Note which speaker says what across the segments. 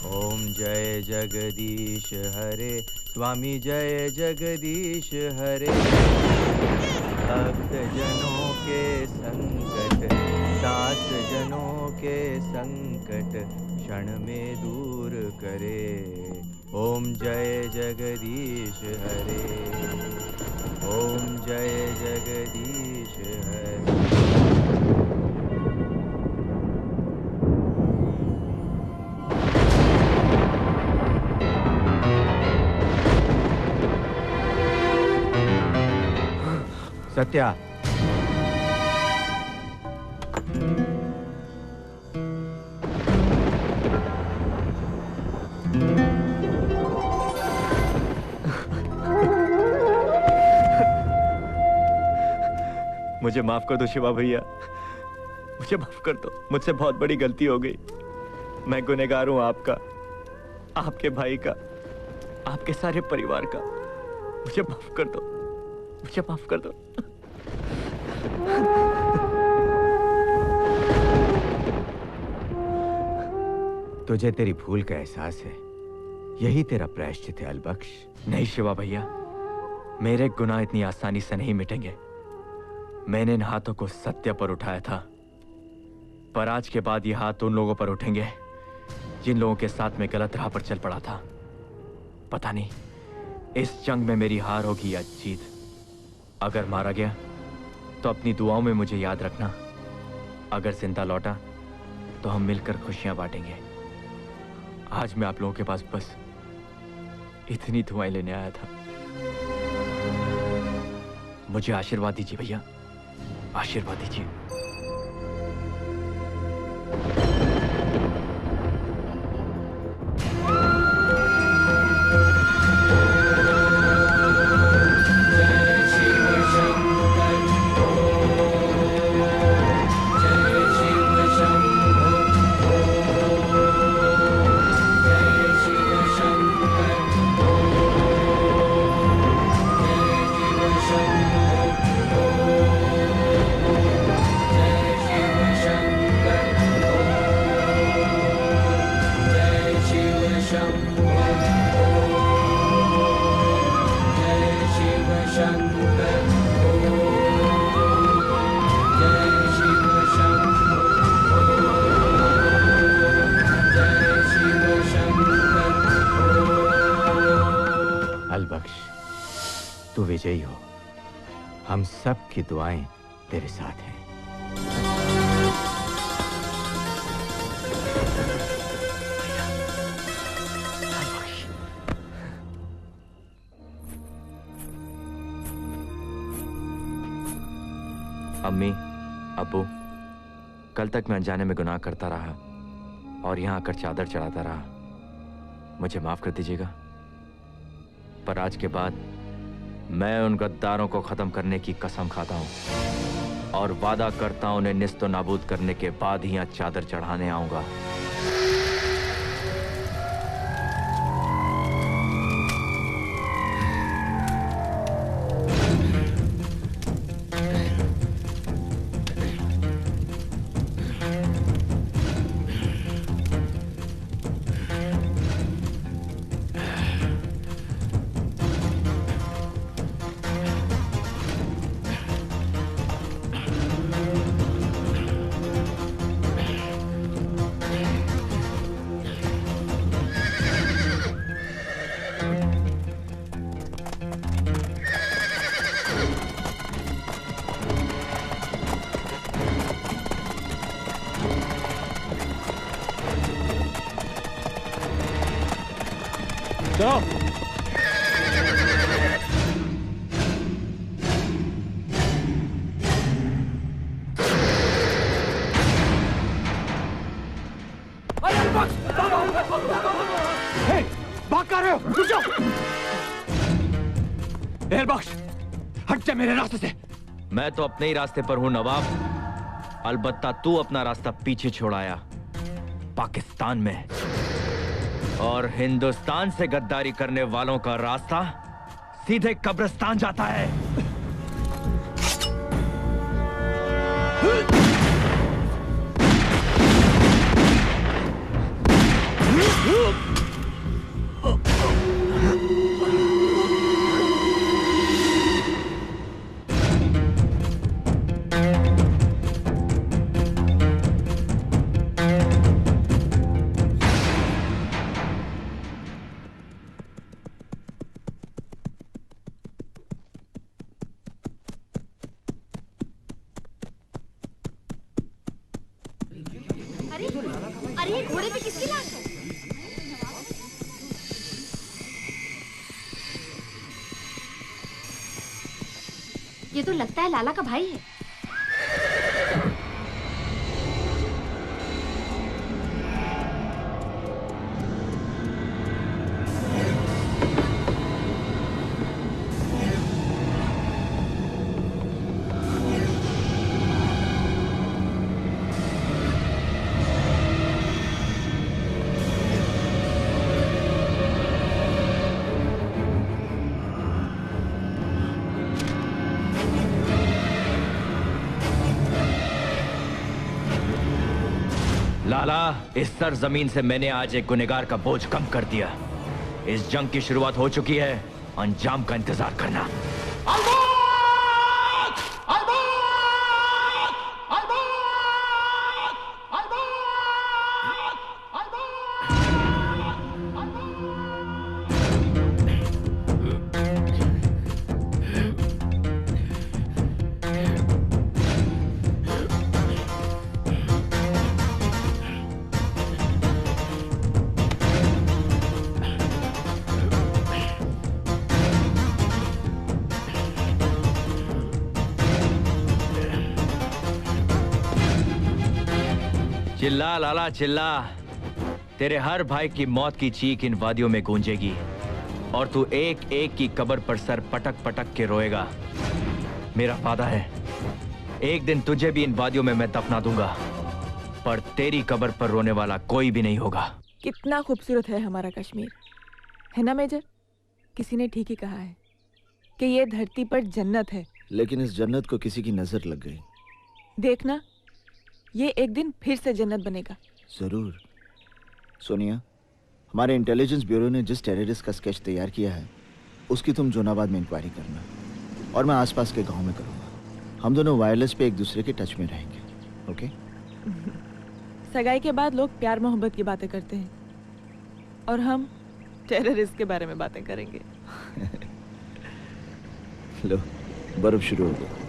Speaker 1: ओम जय जगदीश हरे, स्वामी जय जगदीश हरे। भक्त जनों के संकट, दास जनों के संकट क्षण में दूर करे। ओम जय जगदीश हरे, ओम जय जगदीश हरे। सत्या, मुझे माफ कर दो शिवा भैया, मुझे माफ कर दो। मुझसे बहुत बड़ी गलती हो गई। मैं गुनहगार हूं आपका, आपके भाई का, आपके सारे परिवार का। मुझे माफ कर दो, मुझे माफ कर दो। तुझे तेरी भूल का एहसास है, यही तेरा प्रायश्चित है अलबख्श। नहीं शिवा भैया, मेरे गुनाह इतनी आसानी से नहीं मिटेंगे। मैंने इन हाथों को सत्य पर उठाया था, पर आज के बाद ये हाथ उन लोगों पर उठेंगे जिन लोगों के साथ मैं गलत राह पर चल पड़ा था। पता नहीं इस जंग में मेरी हार होगी या जीत। अगर मारा गया तो अपनी दुआओं में मुझे याद रखना। अगर जिंदा लौटा तो हम मिलकर खुशियां बांटेंगे। आज मैं आप लोगों के पास बस इतनी दुआएं लेने आया था। मुझे आशीर्वाद दीजिए भैया, आशीर्वाद दीजिए। तू विजयी हो, हम सब की दुआएं तेरे साथ हैं। अम्मी, अब्बू, कल तक मैं अनजाने में गुनाह करता रहा और यहां आकर चादर चढ़ाता रहा। मुझे माफ कर दीजिएगा, पर आज के बाद मैं उन गद्दारों को खत्म करने की कसम खाता हूं और वादा करता हूं उन्हें निस्तो नाबूद करने के बाद ही यहां चादर चढ़ाने आऊंगा।
Speaker 2: जाओ। भाग कर रहे हो? रुक जाओ। एयरबॉक्स, हट जा मेरे रास्ते से।
Speaker 1: मैं तो अपने ही रास्ते पर हूं नवाब, अलबत्ता तू अपना रास्ता पीछे छोड़ाया पाकिस्तान में, और हिंदुस्तान से गद्दारी करने वालों का रास्ता सीधे कब्रिस्तान जाता है।
Speaker 3: घोड़े पे किसकी लाश है? ये तो लगता है लाला का भाई है।
Speaker 1: लाला, इस सरजमीन से मैंने आज एक गुनहगार का बोझ कम कर दिया। इस जंग की शुरुआत हो चुकी है, अंजाम का इंतजार करना। चिल्ला लाला चिल्ला, तेरे हर भाई की मौत की चीख इन वादियों में गूंजेगी और तू एक एक की कब्र पर सर पटक पटक के रोएगा। मेरा वादा है, एक दिन तुझे भी इन वादियों में मैं दफना दूंगा, पर तेरी कब्र पर रोने वाला कोई भी नहीं होगा।
Speaker 4: कितना खूबसूरत है हमारा कश्मीर, है ना मेजर? किसी ने ठीक ही कहा है कि ये धरती पर जन्नत है।
Speaker 5: लेकिन इस जन्नत को किसी की नजर लग गई।
Speaker 4: देखना, ये एक दिन फिर से जन्नत बनेगा।
Speaker 5: जरूर। सोनिया, हमारे इंटेलिजेंस ब्यूरो ने जिस टेररिस्ट का स्केच तैयार किया है उसकी तुम जोनाबाद में इंक्वायरी करना और मैं आसपास के गांव में करूंगा। हम दोनों वायरलेस पे एक दूसरे के टच में रहेंगे, ओके?
Speaker 4: सगाई के बाद लोग प्यार मोहब्बत की बातें करते हैं और हम टेररिस्ट के बारे में बातें करेंगे।
Speaker 5: लो, बर्फ शुरू हो गया।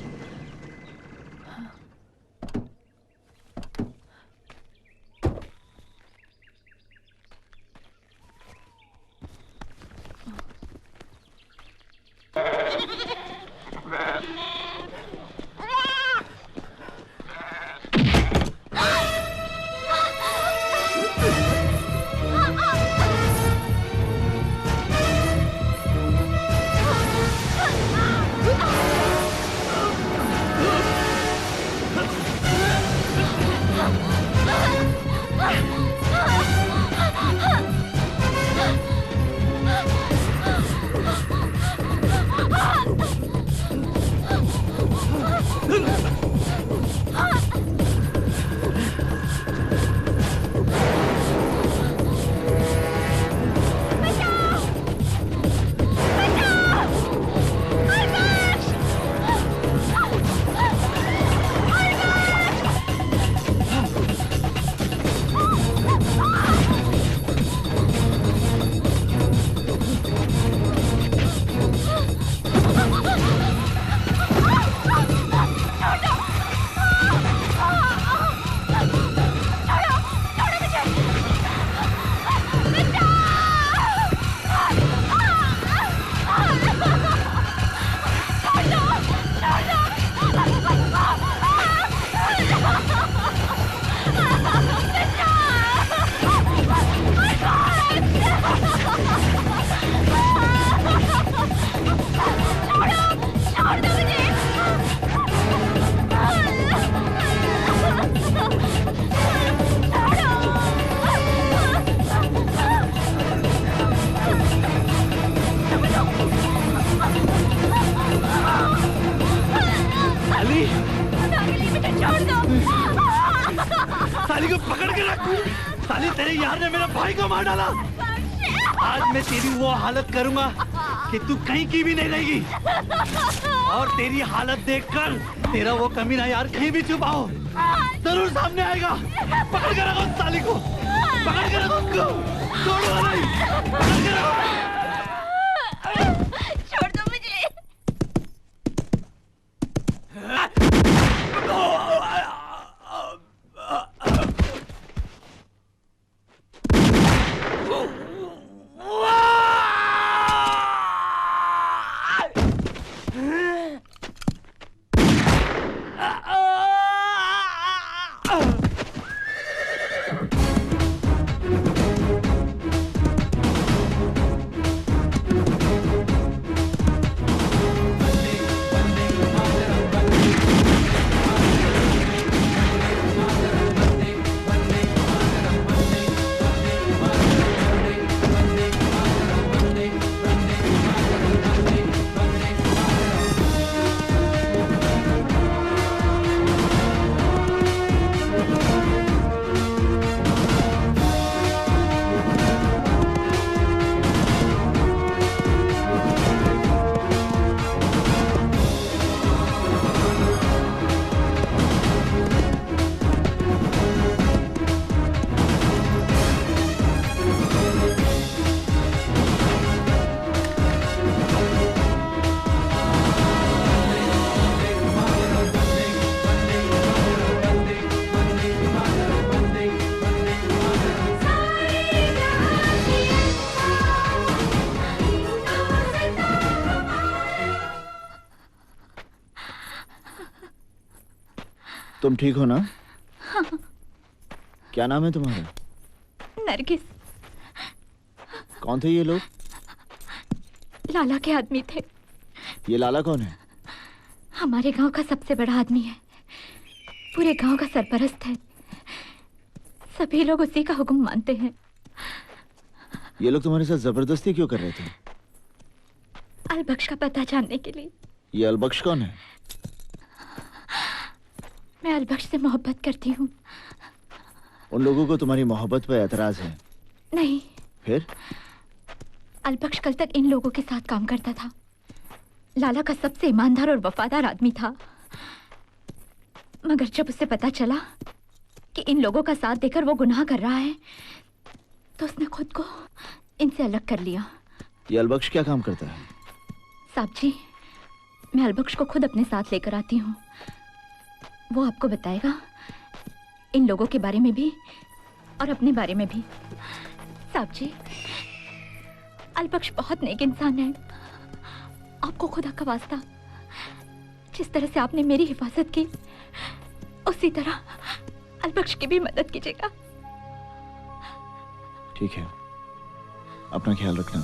Speaker 2: साली को पकड़ के रख। साली तेरे यार ने मेरा भाई को मार डाला। आज मैं तेरी वो हालत करूंगा कि तू कहीं की भी नहीं रहेगी और तेरी हालत देखकर तेरा वो कमीना यार कहीं भी छुपा हो जरूर सामने आएगा। पकड़ के रखो उस साली को, पकड़ के रखो उसको, छोड़ो नहीं, पकड़ के रखो।
Speaker 3: छोड़ दो मुझे।
Speaker 5: तुम ठीक हो ना? क्या नाम है तुम्हारा?
Speaker 6: नरगिस।
Speaker 5: कौन थे ये लोग?
Speaker 6: लाला के आदमी थे।
Speaker 5: ये लाला कौन है?
Speaker 6: हमारे गांव का सबसे बड़ा आदमी है, पूरे गांव का सरपरस्त है। सभी लोग उसी का हुक्म मानते हैं।
Speaker 5: ये लोग तुम्हारे साथ जबरदस्ती क्यों कर रहे थे?
Speaker 6: अलबख्श का पता जानने के लिए।
Speaker 5: ये अलबख्श कौन है?
Speaker 6: मैं अलबख्श से मोहब्बत करती हूँ।
Speaker 5: उन लोगों को तुम्हारी मोहब्बत पर एतराज है?
Speaker 6: नहीं,
Speaker 5: फिर?
Speaker 6: अलबख्श कल तक इन लोगों के साथ काम करता था। लाला का सबसे ईमानदार और वफादार आदमी था। मगर जब उसे पता चला कि इन लोगों का साथ देकर वो गुनाह कर रहा है, तो उसने खुद को इनसे अलग कर लिया।
Speaker 5: ये अलबख्श क्या काम करता है?
Speaker 6: साहब जी, मैं अलबख्श को खुद अपने साथ लेकर आती हूँ। वो आपको बताएगा इन लोगों के बारे में भी और अपने बारे में भी। साहब जी, अलबख्श बहुत नेक इंसान है। आपको खुदा का वास्ता, जिस तरह से आपने मेरी हिफाजत की, उसी तरह अलबख्श की भी मदद कीजिएगा।
Speaker 5: ठीक है, अपना ख्याल रखना।